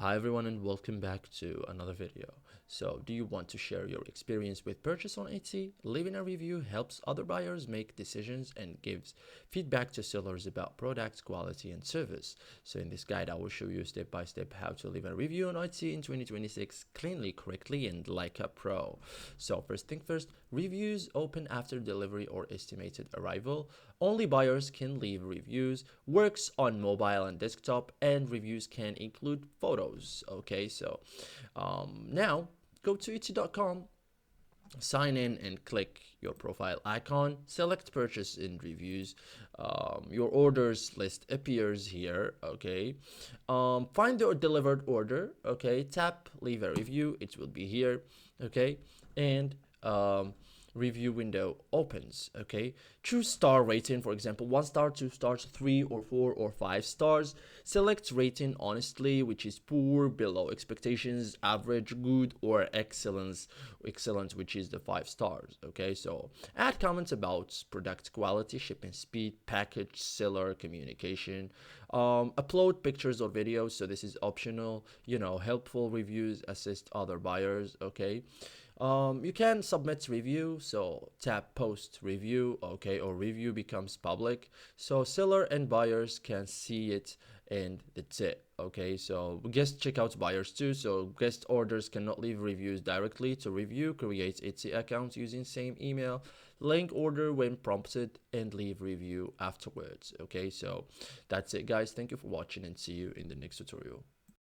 Hi everyone and welcome back to another video. So do you want to share your experience with purchase on Etsy? Leaving a review helps other buyers make decisions and gives feedback to sellers about product quality and service. So in this guide I will show you step by step how to leave a review on Etsy in 2026 cleanly, correctly and like a pro. So first thing first, reviews open after delivery or estimated arrival. Only buyers can leave reviews, works on mobile and desktop, and reviews can include photos. Okay, so now go to Etsy.com, sign in and click your profile icon, select purchase in reviews. Your orders list appears here. Okay, find the delivered order. Okay, tap leave a review, it will be here. Okay, and review window opens. Okay, choose star rating, for example 1 star, 2 stars, 3 or 4 or 5 stars. Select rating honestly, which is poor, below expectations, average, good, or excellent, which is the 5 stars. Okay, so add comments about product quality, shipping speed, package, seller communication. Upload pictures or videos, so this is optional. Helpful reviews assist other buyers. Okay, you can submit review, so tap post review. Okay, or review becomes public, so seller and buyers can see it, and that's it. Okay, so guest checkout buyers too, so guest orders cannot leave reviews directly. To review, create Etsy account using same email, link order when prompted, and leave review afterwards. Okay, so that's it guys, thank you for watching and see you in the next tutorial.